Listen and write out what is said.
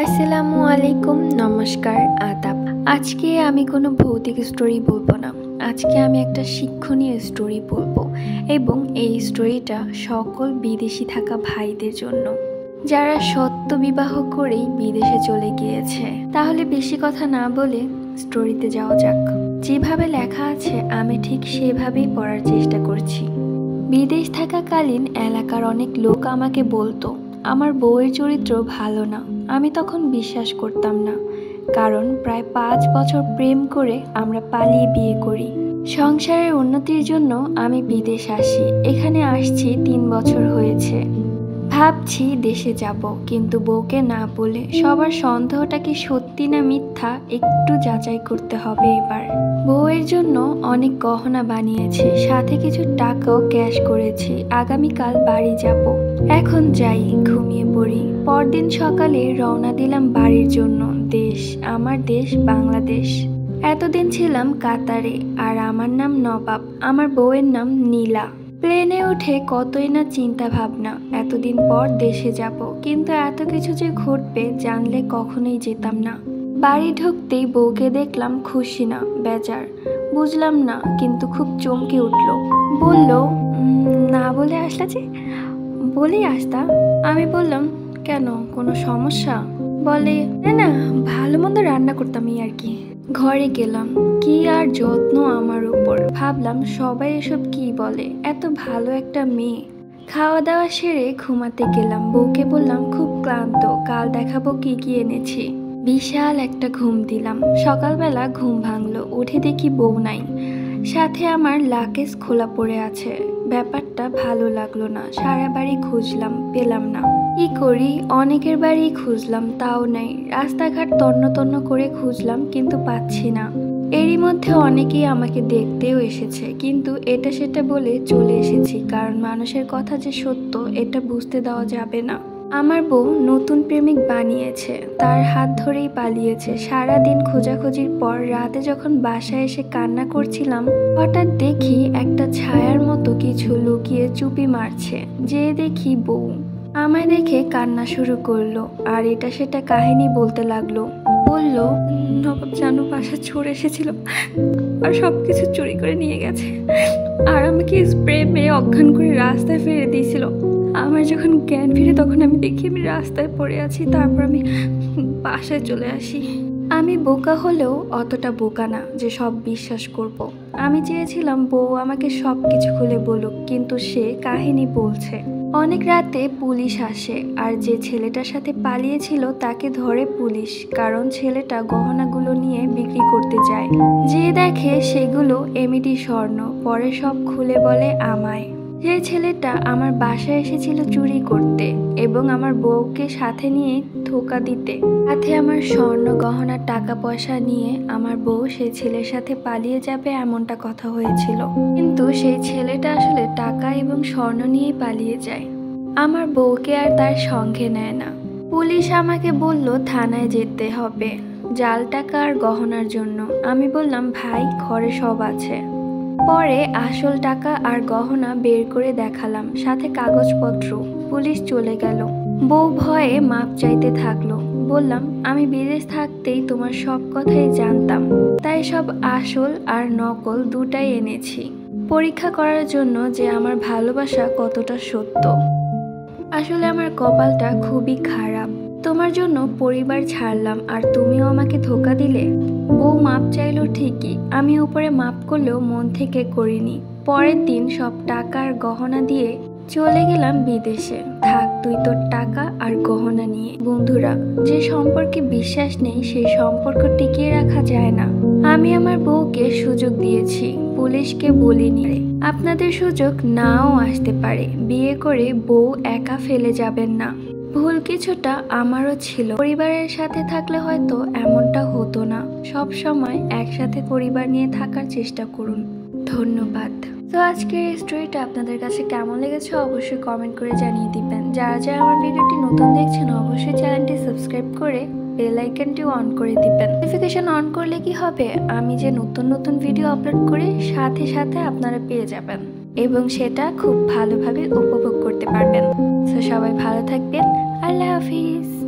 আসসালামু আলাইকুম, নমস্কার, আদাব। আজকে আমি কোনো ভৌতিক স্টোরি বলবো না। আজকে আমি একটা শিক্ষণীয় স্টোরি বলবো এবং এই স্টোরিটা সকল বিদেশি থাকা ভাইদের জন্য, যারা সত্য বিবাহ করেই বিদেশে চলে গিয়েছে। তাহলে বেশি কথা না বলে স্টোরিতে যাওয়া যাক। যেভাবে লেখা আছে আমি ঠিক সেভাবেই পড়ার চেষ্টা করছি। বিদেশ থাকাকালীন এলাকার অনেক লোক আমাকে বলতো আমার বউয়ের চরিত্র ভালো না। আমি তখন বিশ্বাস করতাম না, কারণ প্রায় 5 বছর প্রেম করে আমরা পালিয়ে বিয়ে করি। সংসারের উন্নতির জন্য আমি বিদেশ আসি। এখানে আসছি 3 বছর হয়েছে। ভাবছি দেশে যাব, কিন্তু বউকে না বলে সবার সন্দেহটা কি সত্যি না মিথ্যা একটু যাচাই করতে হবে এবার। বউয়ের জন্য অনেক গহনা বানিয়েছি, সাথে কিছু টাকাও ক্যাশ করেছি। আগামীকাল বাড়ি যাব। এখন যাই, ঘুমিয়ে পড়ি। পরদিন সকালে রওনা দিলাম বাড়ির জন্য। দেশ, আমার দেশ বাংলাদেশ। এতদিন ছিলাম কাতারে, আর আমার নাম নবাব, আমার বউয়ের নাম নীলা। প্লেনে উঠে কতই না চিন্তা ভাবনা, এতদিন পর দেশে যাব, কিন্তু এত কিছু যে ঘটবে জানলে কখনোই যেতাম না। বাড়ি ঢুকতেই বউকে দেখলাম খুশি না বেজার, বুঝলাম না, কিন্তু খুব চমকে উঠল। বলল, না বলে আসলা যে? বলেই আসতা। আমি বললাম, কেন, কোনো সমস্যা? বলে, না না, ভালো মন্দ রান্না করতাম এই আর কি। ঘরে গেলাম, কি আর যত্ন আমার উপর। ভাবলাম সবাই এসব কি বলে, এত ভালো একটা মেয়ে। খাওয়া দাওয়া সেরে ঘুমাতে গেলাম। বউকে বললাম খুব ক্লান্ত, কাল দেখাবো কি কি এনেছি। বিশাল একটা ঘুম দিলাম। সকালবেলা ঘুম ভাঙলো, উঠে দেখি বউ নাই, সাথে আমার লাকেজ খোলা পড়ে আছে। ব্যাপারটা ভালো লাগলো না। সারা বাড়ি খুঁজলাম, পেলাম না। কি করি, অনেকের বাড়ি খুঁজলাম, তাও নাই। রাস্তাঘাট তন্ন তন্ন করে খুঁজলাম, কিন্তু পাচ্ছি না। এরই মধ্যে অনেকেই আমাকে দেখতেও এসেছে, কিন্তু এটা সেটা বলে চলে এসেছি, কারণ মানুষের কথা যে সত্য এটা বুঝতে দেওয়া যাবে না। আমার বউ নতুন প্রেমিক বানিয়েছে, তার হাত ধরেই পালিয়েছে। সারা দিন খোঁজাখুঁজির পর রাতে যখন বাসায় এসে কান্না করছিলাম, হঠাৎ দেখি একটা ছায়ার মতো কিছু লুকিয়ে চুপি মারছে। যে দেখি বউ। আমায় দেখে কান্না শুরু করলো, আর এটা সেটা কাহিনী বলতে লাগলো। বলল, নবাব জানু বাসা চোর এসেছিল আর সবকিছু চুরি করে নিয়ে গেছে, আর আমাকে স্প্রে মেরে অজ্ঞান করে রাস্তায় ফেলে দিয়েছিল। আমার যখন জ্ঞান ফিরে তখন আমি দেখি আমি রাস্তায় পড়ে আছি। তারপর আমি বাসায় চলে আসি। আমি বোকা হলেও অতটা বোকা না যে সব বিশ্বাস করব। আমি চেয়েছিলাম বউ আমাকে সব কিছু খুলে বলুক, কিন্তু সে কাহিনী বলছে। অনেক রাতে পুলিশ আসে, আর যে ছেলেটার সাথে পালিয়েছিল তাকে ধরে পুলিশ, কারণ ছেলেটা গহনাগুলো নিয়ে বিক্রি করতে যায়। যে দেখে সেগুলো এমইডি স্বর্ণ, পরে সব খুলে বলে আমায়। যে ছেলেটা আমার বাসায় এসেছিল চুরি করতে এবং আমার বউকে সাথে নিয়ে ধোকা দিতে, সাথে আমার স্বর্ণ গহনা টাকা পয়সা নিয়ে আমার বউ সেই ছেলের সাথে পালিয়ে যাবে এমনটা কথা হয়েছিল, কিন্তু সেই ছেলেটা আসলে টাকা এবং স্বর্ণ নিয়েই পালিয়ে যায়। আমার বউকে আর তার সঙ্গে নেয় না। পুলিশ আমাকে বলল থানায় যেতে হবে জাল টাকা আর গহনার জন্য। আমি বললাম ভাই, ঘরে সব আছে। পরে আসল টাকা আর গহনা বের করে দেখালাম, সাথে কাগজপত্র। পুলিশ চলে গেল। বউ ভয়ে মাপ চাইতে থাকলো। বললাম, আমি বিদেশ থাকতেই তোমার সব কথাই জানতাম, তাই সব আসল আর নকল দুটাই এনেছি, পরীক্ষা করার জন্য যে আমার ভালোবাসা কতটা সত্য। আসলে আমার কপালটা খুবই খারাপ। তোমার জন্য পরিবার ছাড়লাম, আর তুমিও আমাকে ধোকা দিলে। বউ মাপ চাইলো ঠিকই, আমি উপরে মাপ করলেও মন থেকে করিনি। পরের দিন সব টাকা আর গহনা দিয়ে চলে গেলাম বিদেশে। থাক তুই তোর টাকা আর গহনা নিয়ে। বন্ধুরা, যে সম্পর্কে বিশ্বাস নেই সেই সম্পর্ক টিকিয়ে রাখা যায় না। আমি আমার বউকে সুযোগ দিয়েছি, পুলিশকে বলিনি। আপনাদের সুযোগ নাও আসতে পারে। বিয়ে করে বউ একা ফেলে যাবেন না। ভুল কিছুটা আমারও ছিল। পরিবারের সাথে থাকলে হয়তো এমনটা হতো না। সব সময় একসাথে পরিবার নিয়ে থাকার চেষ্টা করুন। ধন্যবাদ। তো আজকের এই স্টোরিটা আপনাদের কাছে কেমন লেগেছে অবশ্যই কমেন্ট করে জানিয়ে দিবেন। যারা যারা আমার ভিডিওটি নতুন দেখছেন অবশ্যই চ্যানেলটি সাবস্ক্রাইব করে বেল আইকনটি অন করে দিবেন। নোটিফিকেশন অন করলে কি হবে, আমি যে নতুন নতুন ভিডিও আপলোড করি সাথে সাথে আপনারা পেয়ে যাবেন এবং সেটা খুব ভালোভাবে উপভোগ করতে পারবেন। তো সবাই ভালো থাকবেন। আল্লাহ হাফিজ।